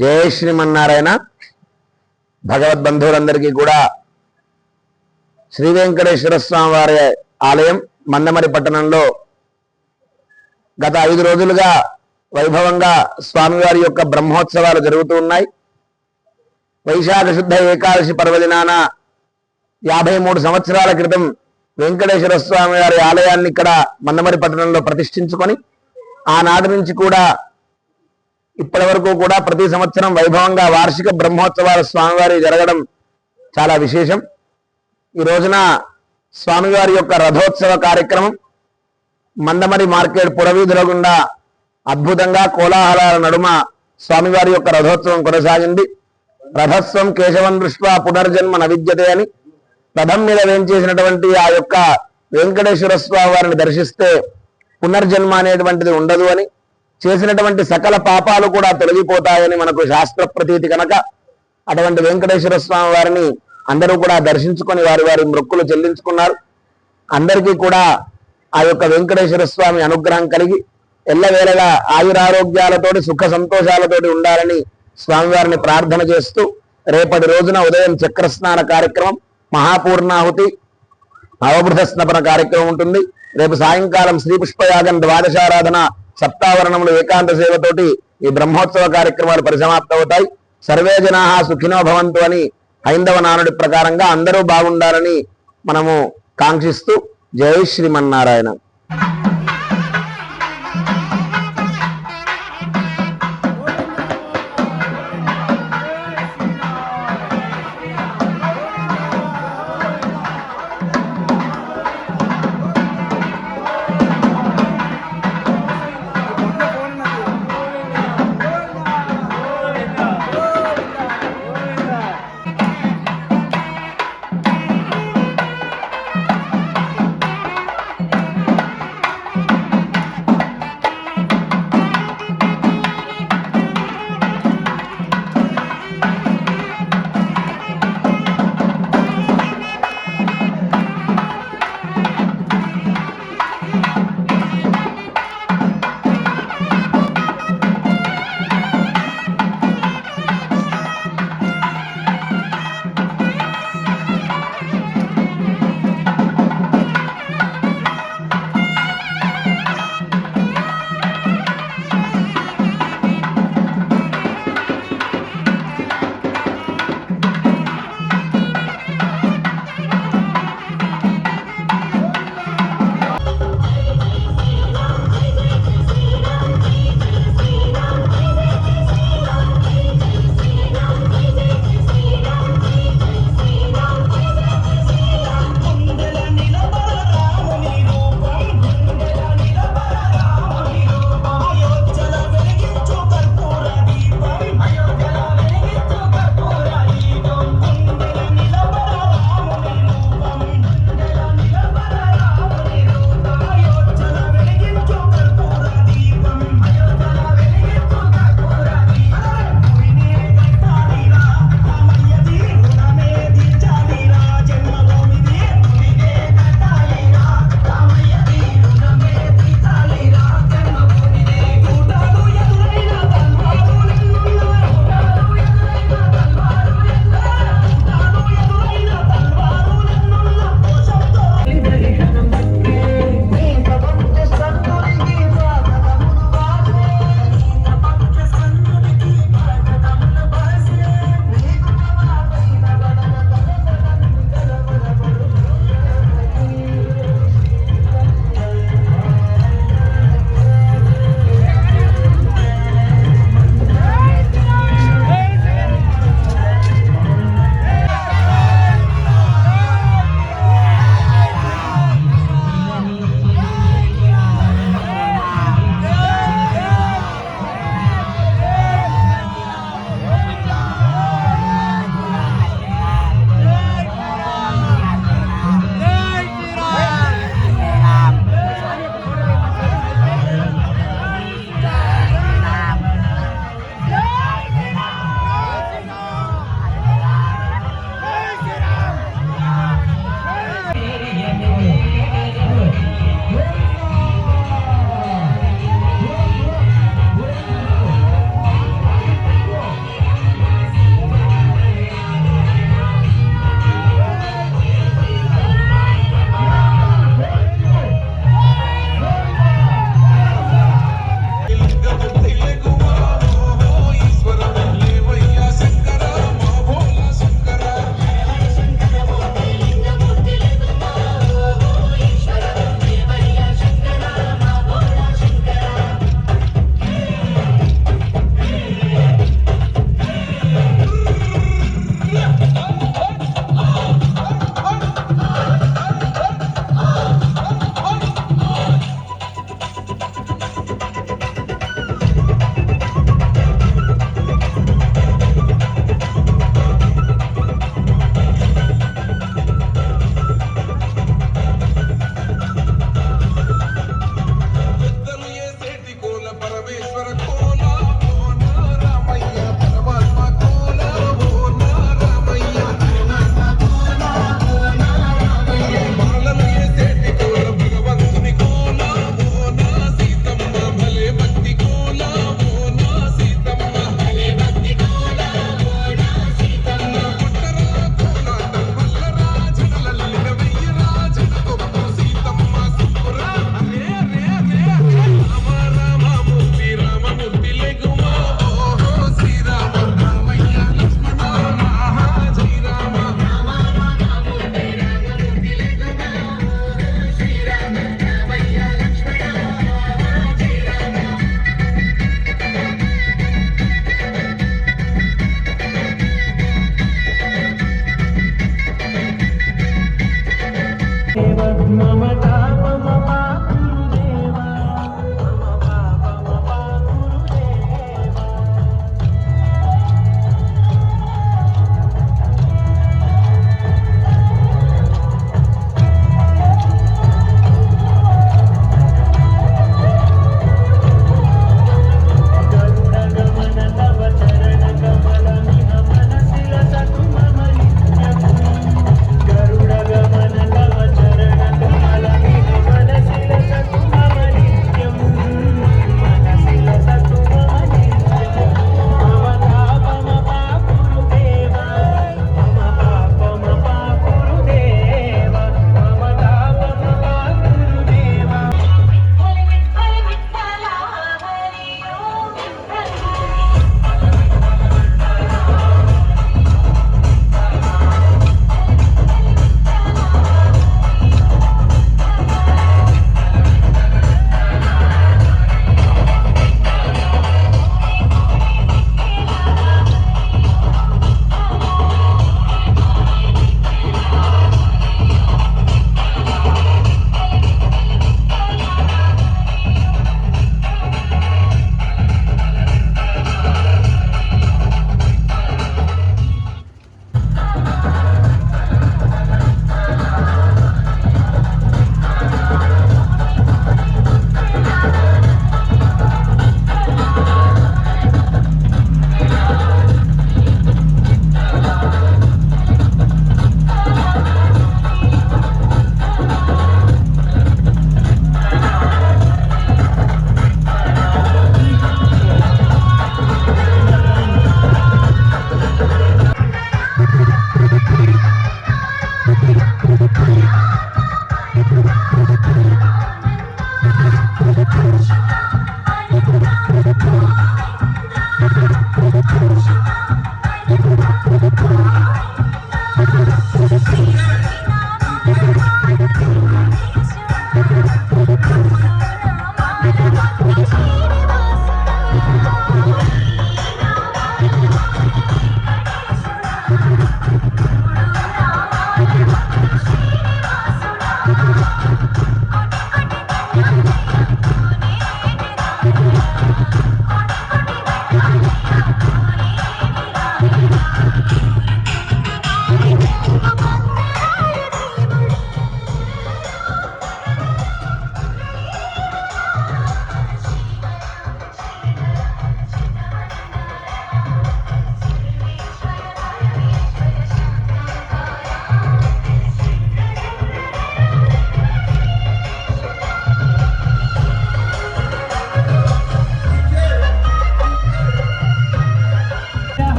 జయ శ్రీమన్నారాయణ. భగవద్బంధువులందరికీ కూడా శ్రీ వెంకటేశ్వర స్వామి వారి ఆలయం మందమరి పట్టణంలో గత 5 రోజులుగా వైభవంగా స్వామివారి యొక్క బ్రహ్మోత్సవాలు జరుగుతూ ఉన్నాయి. వైశాఖ శుద్ధ ఏకాదశి పర్వదినాన 53 సంవత్సరాల క్రితం వెంకటేశ్వర స్వామి వారి ఆలయాన్ని ఇక్కడ మందమరి పట్టణంలో ప్రతిష్ఠించుకొని ఆనాటి నుంచి కూడా ఇప్పటి వరకు కూడా ప్రతి సంవత్సరం వైభవంగా వార్షిక బ్రహ్మోత్సవాల స్వామివారి జరగడం చాలా విశేషం. ఈ రోజున స్వామివారి యొక్క రథోత్సవ కార్యక్రమం మందమరి మార్కెట్ పురవీధుల గుండా అద్భుతంగా కోలాహలాల నడుమ స్వామివారి యొక్క రథోత్సవం కొనసాగింది. రథస్వం కేశవం దృష్ట్యా పునర్జన్మ నవిద్యతే అని రథం మీద వేంచేసినటువంటి ఆ యొక్క వెంకటేశ్వర స్వామి వారిని దర్శిస్తే పునర్జన్మ అనేటువంటిది ఉండదు అని, చేసినటువంటి సకల పాపాలు కూడా తొలగిపోతాయని మనకు శాస్త్ర ప్రతీతి కనుక అటువంటి వెంకటేశ్వర స్వామి వారిని అందరూ కూడా దర్శించుకొని వారి వారి మొక్కులు చెల్లించుకున్నారు. అందరికీ కూడా ఆ యొక్క వెంకటేశ్వర స్వామి అనుగ్రహం కలిగి ఎల్లవేళలా ఆయురారోగ్యాలతోటి సుఖ సంతోషాలతోటి ఉండాలని స్వామివారిని ప్రార్థన చేస్తూ రేపటి రోజున ఉదయం చక్రస్నాన కార్యక్రమం, మహాపూర్ణాహుతి, అవబృధ స్నపన కార్యక్రమం ఉంటుంది. రేపు సాయంకాలం శ్రీ పుష్పయాగం ద్వాదశారాధన సప్తావరణములు ఏకాంత సేవతోటి ఈ బ్రహ్మోత్సవ కార్యక్రమాలు పరిసమాప్తమవుతాయి. సర్వే జనా సుఖినో భవంతు అని హైందవ నానుడి ప్రకారంగా అందరూ బాగుండాలని మనము కాంక్షిస్తూ జై శ్రీమన్నారాయణ.